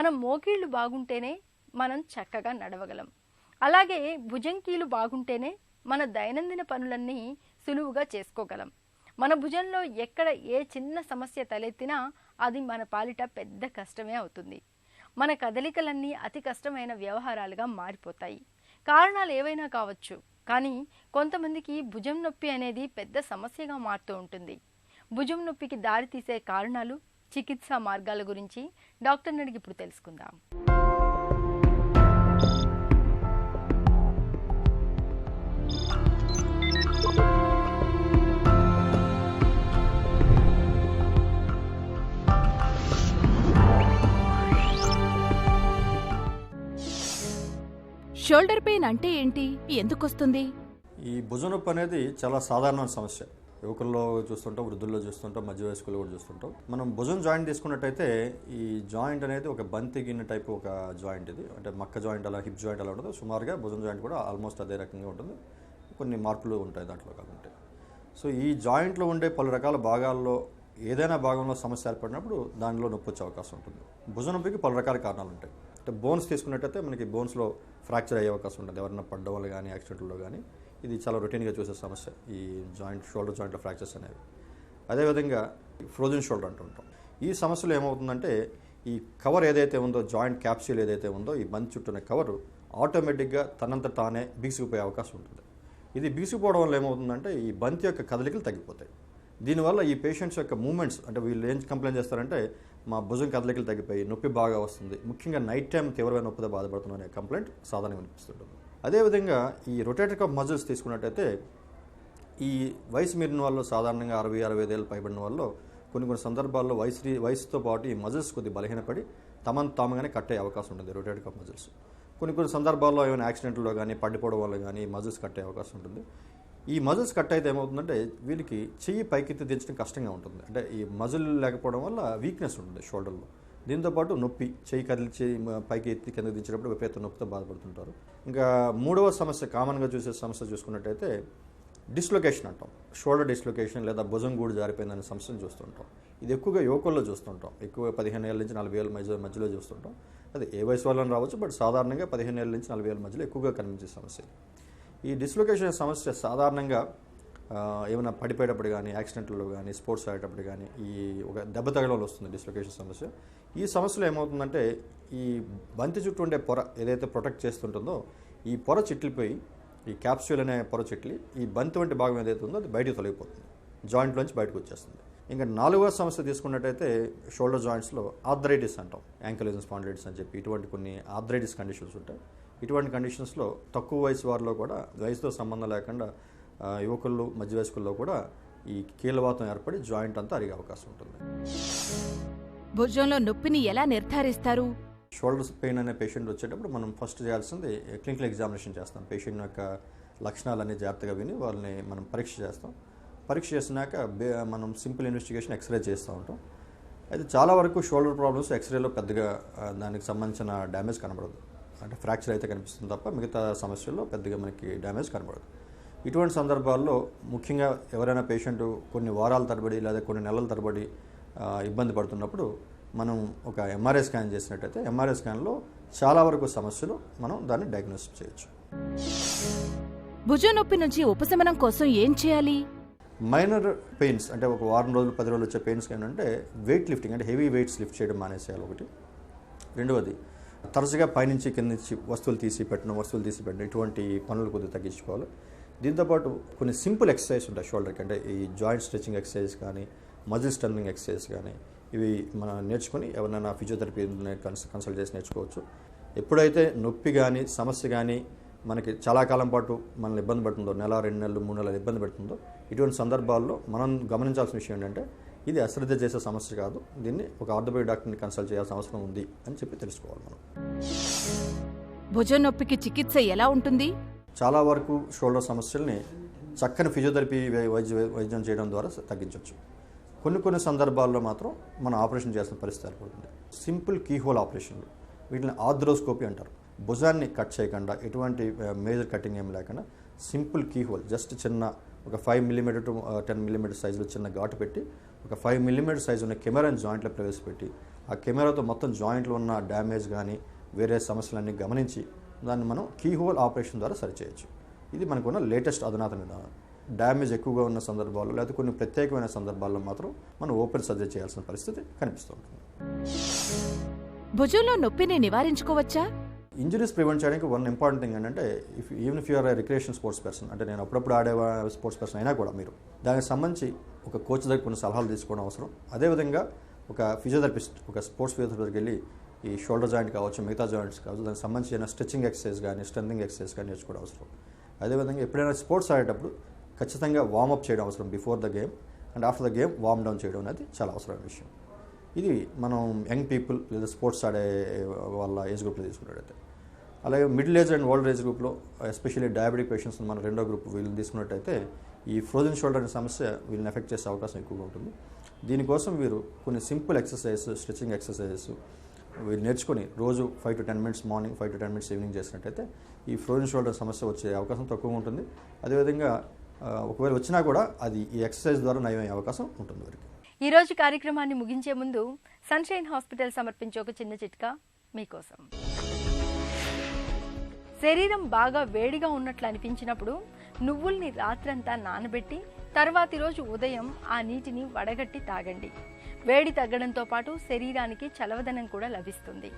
మనం మోకీళ్ళు బాగుంటేనే మనం చక్కగా నడవగలం. అలాగే భుజంకీలు బాగుంటేనే మన దైనందిన పనులన్నీ సులువుగా చేసుకోగలం. మన భుజంలో ఎక్కడ ఏ చిన్న సమస్య తలెత్తినా అది మన పాలిట పెద్ద కష్టమే అవుతుంది. మన కదలికలన్నీ అతి కష్టమైన వ్యవహారాలుగా మారిపోతాయి. కారణాలు ఏవైనా కావచ్చు, కానీ కొంతమందికి భుజం నొప్పి అనేది పెద్ద సమస్యగా మారుతూ ఉంటుంది. భుజం నొప్పికి దారితీసే కారణాలు, చికిత్సా మార్గాల గురించి డాక్టర్ని అడిగి ఇప్పుడు తెలుసుకుందాం. షోల్డర్ పెయిన్ అంటే ఏంటి? ఎందుకొస్తుంది? ఈ భుజం నొప్పి అనేది చాలా సాధారణమైన సమస్య. యువకుల్లో చూస్తుంటాం, వృద్ధుల్లో చూస్తుంటాం, మధ్య వయస్కుల్లో కూడా చూస్తుంటాం. మనం భుజం జాయింట్ తీసుకున్నట్టయితే ఈ జాయింట్ అనేది ఒక బంతి గిన్నె టైప్ ఒక జాయింట్. ఇది అంటే మక్క జాయింట్ అలా, హిప్ జాయింట్ అలా ఉంటుంది. సుమారుగా భుజం జాయింట్ కూడా ఆల్మోస్ట్ అదే రకంగా ఉంటుంది. కొన్ని మార్పులు ఉంటాయి దాంట్లో కాబట్టి. సో ఈ జాయింట్లో ఉండే పలు రకాల భాగాల్లో ఏదైనా భాగంలో సమస్య ఏర్పడినప్పుడు దానిలో నొప్పి వచ్చే అవకాశం ఉంటుంది. భుజం నొప్పికి పలు రకాల కారణాలు ఉంటాయి. అంటే బోన్స్ తీసుకున్నట్టయితే మనకి బోన్స్లో ఫ్రాక్చర్ అయ్యే అవకాశం ఉంటుంది. ఎవరైనా పడ్డం వల్ల కానీ, యాక్సిడెంట్లో కానీ. ఇది చాలా రొటీన్గా చూసే సమస్య ఈ జాయింట్, షోల్డర్ జాయింట్లో ఫ్రాక్చర్స్ అనేవి. అదేవిధంగా ఫ్రోజన్ షోల్డర్ అంటుంటాం. ఈ సమస్యలో ఏమవుతుందంటే ఈ కవర్ ఏదైతే ఉందో, జాయింట్ క్యాప్సూల్ ఏదైతే ఉందో, ఈ బంతి చుట్టూనే కవర్ ఆటోమేటిక్గా తనంత తానే బిగుసుకుపోయే అవకాశం ఉంటుంది. ఇది బిగుసుకుపోవడం వల్ల ఏమవుతుందంటే ఈ బంతి యొక్క కదలికలు తగ్గిపోతాయి. దీనివల్ల ఈ పేషెంట్స్ యొక్క మూమెంట్స్, అంటే వీళ్ళు ఏం కంప్లైంట్ చేస్తారంటే మా భుజం కదలికలు తగ్గిపోయి నొప్పి బాగా వస్తుంది, ముఖ్యంగా నైట్ టైం తీవ్రమైన నొప్పితో బాధపడుతున్న అనే కంప్లైంట్ సాధారణంగా వినిపిస్తుంటుంది. అదేవిధంగా ఈ రొటేటర్ కఫ్ మజిల్స్ తీసుకున్నట్టయితే ఈ వయసు మీరిన వాళ్ళు, సాధారణంగా 60-65 ఏళ్ళు పైబడిన వాళ్ళు కొన్ని సందర్భాల్లో వయసుతో పాటు ఈ మజిల్స్ కొద్దిగా బలహీనపడి తమను తాముగానే కట్టే అవకాశం ఉంటుంది రొటేటర్ కఫ్ మజిల్స్. కొన్ని సందర్భాల్లో ఏమైనా యాక్సిడెంట్లో కానీ, పడిపోవడం వల్ల కానీ మజిల్స్ కట్టే అవకాశం ఉంటుంది. ఈ మజిల్స్ కట్ అయితే ఏమవుతుందంటే వీరికి చెయ్యి పైకెత్తి దించడం కష్టంగా ఉంటుంది. అంటే ఈ మజిల్ లేకపోవడం వల్ల వీక్నెస్ ఉంటుంది షోల్డర్లో. దీంతోపాటు నొప్పి, చెయ్యి కదిలిచి పైకి ఎత్తి కిందకి దించేటప్పుడు విపరీత నొప్పితో బాధపడుతుంటారు. ఇంకా మూడవ సమస్య, కామన్గా చూసే సమస్య చూసుకున్నట్టయితే డిస్లొకేషన్ అంటాం. షోల్డర్ డిస్లొకేషన్ లేదా భుజం గూడు జారిపోయిందనే సమస్యను చూస్తుంటాం. ఇది ఎక్కువగా యువకుల్లో చూస్తుంటాం. ఎక్కువ 15 ఏళ్ళ నుంచి 40 ఏళ్ళ మధ్యలో చూస్తుంటాం. అది ఏ వయసు వాళ్ళని రావచ్చు, బట్ సాధారణంగా 15 ఏళ్ళ నుంచి 40 ఏళ్ళ మధ్యలో ఎక్కువగా కనిపించే సమస్య. ఈ డిస్లొకేషన్ సమస్య సాధారణంగా ఏమైనా పడిపోయేటప్పుడు కానీ, యాక్సిడెంట్లో కానీ, స్పోర్ట్స్ ఆడేటప్పుడు కానీ ఈ ఒక దెబ్బ తగలవల్ల వస్తుంది డిస్లొకేషన్ సమస్య. ఈ సమస్యలో ఏమవుతుందంటే ఈ బంతి చుట్టూ ఉండే పొర ఏదైతే ప్రొటెక్ట్ చేస్తుంటుందో ఈ పొర చిట్లిపోయి, ఈ క్యాప్సూల్ అనే పొర చిట్లి ఈ బంతి వంటి భాగం ఏదైతే ఉందో అది బయటకు తొలగిపోతుంది, జాయింట్లోంచి బయటకు వచ్చేస్తుంది. ఇంకా నాలుగవ సమస్య తీసుకున్నట్టయితే షోల్డర్ జాయింట్స్లో ఆర్థరైటిస్ అంటాం, యాంకిలిజం స్పాండిలైటిస్ అని చెప్పి ఇటువంటి కొన్ని ఆర్థరైటిస్ కండిషన్స్ ఉంటాయి. ఇటువంటి కండిషన్స్లో తక్కువ వయసు వారిలో కూడా, వయసుతో సంబంధం లేకుండా యువకుల్లో, మధ్య వయస్కుల్లో కూడా ఈ కీళ్ళవాతం ఏర్పడి జాయింట్ అంతా అరిగే అవకాశం ఉంటుంది. భుజంలో నొప్పిని ఎలా నిర్ధారిస్తారు? షోల్డర్ పెయిన్ అనే పేషెంట్ వచ్చేటప్పుడు మనం ఫస్ట్ చేయాల్సింది క్లినికల్ ఎగ్జామినేషన్ చేస్తాం. పేషెంట్ యొక్క లక్షణాలన్నీ జాగ్రత్తగా విని వాళ్ళని మనం పరీక్ష చేస్తాం. పరీక్ష చేసినాక మనం సింపుల్ ఇన్వెస్టిగేషన్ ఎక్స్రే చేస్తూ ఉంటాం. అయితే చాలా వరకు షోల్డర్ ప్రాబ్లమ్స్ ఎక్స్రేలో పెద్దగా దానికి సంబంధించిన డ్యామేజ్ కనబడదు. అంటే ఫ్రాక్చర్ అయితే కనిపిస్తుంది తప్ప మిగతా సమస్యల్లో పెద్దగా మనకి డ్యామేజ్ కనబడదు. ఇటువంటి సందర్భాల్లో ముఖ్యంగా ఎవరైనా పేషెంట్ కొన్ని వారాల తరబడి లేదా కొన్ని నెలల తరబడి ఇబ్బంది పడుతున్నప్పుడు మనం ఒక ఎంఆర్ఐ స్కాన్ చేసినట్టయితే ఎంఆర్ఐ స్కాన్లో చాలా వరకు సమస్యలు మనం దాన్ని డయాగ్నోస్ చేయొచ్చు. భుజం నొప్పి నుంచి ఉపశమనం కోసం ఏం చేయాలి? మైనర్ పెయిన్స్ అంటే ఒక వారం రోజులు 10 రోజులు వచ్చే పెయిన్స్ ఏంటంటే వెయిట్ లిఫ్టింగ్, అంటే హెవీ వెయిట్స్ లిఫ్ట్ చేయడం మానేసేయాలి ఒకటి. రెండవది తరచుగా పైనుంచి కింద నుంచి వస్తువులు తీసి పెట్టడం ఇటువంటి పనులు కొద్దిగా తగ్గించుకోవాలి. దీంతోపాటు కొన్ని సింపుల్ ఎక్సర్సైజ్ ఉంటాయి షోల్డర్కి, అంటే ఈ జాయింట్ స్ట్రెచింగ్ ఎక్సర్సైజ్ కానీ, మజిల్ స్ట్రెంథనింగ్ ఎక్సర్సైజ్ కానీ, ఇవి మనం నేర్చుకొని ఎవరైనా ఫిజియోథెరపీ కన్సల్ట్ చేసి నేర్చుకోవచ్చు. ఎప్పుడైతే నొప్పి కానీ, సమస్య కానీ మనకి చాలా కాలం పాటు మనల్ని ఇబ్బంది పడుతుందో, నెల, 2 నెలలు, 3 నెలలు ఇబ్బంది పెడుతుందో, ఇటువంటి సందర్భాల్లో మనం గమనించాల్సిన విషయం ఏంటంటే ఇది అశ్రద్ధ చేసే సమస్య కాదు, దీన్ని ఒక ఆర్థోపెడిక్ డాక్టర్ని కన్సల్ట్ చేయాల్సిన అవసరం ఉంది అని చెప్పి తెలుసుకోవాలి మనం. భుజం నొప్పికి చికిత్స ఎలా ఉంటుంది? చాలా వరకు షోల్డర్ సమస్యల్ని చక్కని ఫిజియోథెరపీ వైద్యం చేయడం ద్వారా తగ్గించవచ్చు. కొన్ని సందర్భాల్లో మాత్రం మనం ఆపరేషన్ చేయాల్సిన పరిస్థితి ఏర్పడుతుంది. సింపుల్ కీహోల్ ఆపరేషన్లు, వీటిని ఆర్థ్రోస్కోపీ అంటారు. భుజాన్ని కట్ చేయకుండా, ఎటువంటి మేజర్ కటింగ్ ఏమి లేకుండా సింపుల్ కీహోల్, జస్ట్ చిన్న ఒక 5 మిల్లీమీటర్ టు 10 మిల్లీమీటర్ సైజులో చిన్న ఘాటు పెట్టి ఒక 5 మిల్లీమీటర్ సైజు ఉన్న కెమెరాని జాయింట్లో ప్రవేశపెట్టి ఆ కెమెరాతో మొత్తం జాయింట్లో ఉన్న డ్యామేజ్ కానీ వేరే సమస్యలన్నీ గమనించి దాన్ని మనం కీ హోల్ ఆపరేషన్ ద్వారా సరిచేయచ్చు. ఇది మనకున్న లేటెస్ట్ అధునాతన విధానం. డ్యామేజ్ ఎక్కువగా ఉన్న సందర్భాల్లో లేదా కొన్ని ప్రత్యేకమైన సందర్భాల్లో మాత్రం మనం ఓపెన్ సర్జరీ చేయాల్సిన పరిస్థితి కనిపిస్తూ ఉంటుంది. భుజంలో నొప్పిని నివారించుకోవచ్చా? ఇంజరీస్ ప్రివెంట్ చేయడానికి వన్ ఇంపార్టెంట్ థింగ్ ఏంటంటే even if you're recreation sports person, అంటే నేను అప్పుడప్పుడు ఆడే స్పోర్ట్స్ పర్సన్ అయినా కూడా మీరు దానికి సంబంధించి ఒక కోచ్ దగ్గర కొన్ని సలహాలు తీసుకోవడం అవసరం. అదేవిధంగా ఒక ఫిజియోథెరపిస్ట్, ఒక స్పోర్ట్స్ ఫిజియోథెరపిస్ట్కి వెళ్ళి ఈ షోల్డర్ జాయింట్ కావచ్చు, మిగతా జాయింట్స్ కావచ్చు, దానికి సంబంధించిన స్ట్రెచింగ్ ఎక్సర్సైజ్ కానీ స్ట్రెంథింగ్ ఎక్సర్సైజ్ కానీ నేర్చుకోవడం అవసరం. అదేవిధంగా ఎప్పుడైనా స్పోర్ట్స్ ఆడేటప్పుడు ఖచ్చితంగా వార్మప్ చేయడం అవసరం. Before the game and after the game warm down చేయడం అనేది చాలా అవసరమైన విషయం. ఇది మనం యంగ్ పీపుల్ లేదా స్పోర్ట్స్ ఆడే వాళ్ళ ఏజ్ గ్రూప్లో తీసుకున్నట్టయితే. అలాగే middle age and old age గ్రూప్లో ఎస్పెషల్లీ డయాబెటిక్ పేషెంట్స్ మన రెండో గ్రూప్ వీళ్ళని తీసుకున్నట్టయితే ఈ ఫ్రోజన్ షోల్డర్ అనే సమస్య వీళ్ళని ఎఫెక్ట్ చేసే అవకాశం ఎక్కువగా ఉంటుంది. దీనికోసం వీరు కొన్ని సింపుల్ ఎక్సర్సైజెస్, స్ట్రెచింగ్ ఎక్సర్సైజెస్ వీళ్ళు నేర్చుకొని రోజు 5 to 10 minutes morning, 5 to 10 minutes evening చేసినట్టయితే ఈ ఫ్రోజన్ షోల్డర్ సమస్య వచ్చే అవకాశం తక్కువగా ఉంటుంది. అదేవిధంగా ఒకవేళ వచ్చినా కూడా అది ఈ ఎక్సర్సైజ్ ద్వారా నయమయ్యే అవకాశం ఉంటుంది వారికి. ఈ రోజు కార్యక్రమాన్ని ముగించే ముందు సన్షైన్ హాస్పిటల్ సమర్పించే ఒక చిన్న చిట్కా మీకోసం. శరీరం బాగా వేడిగా ఉన్నట్లు అనిపించినప్పుడు నువ్వుల్ని రాత్రంతా నానబెట్టి తర్వాతి రోజు ఉదయం ఆ నీటిని వడగట్టి తాగండి. వేడి తగ్గడంతో పాటు శరీరానికి చలవదనం కూడా లభిస్తుంది.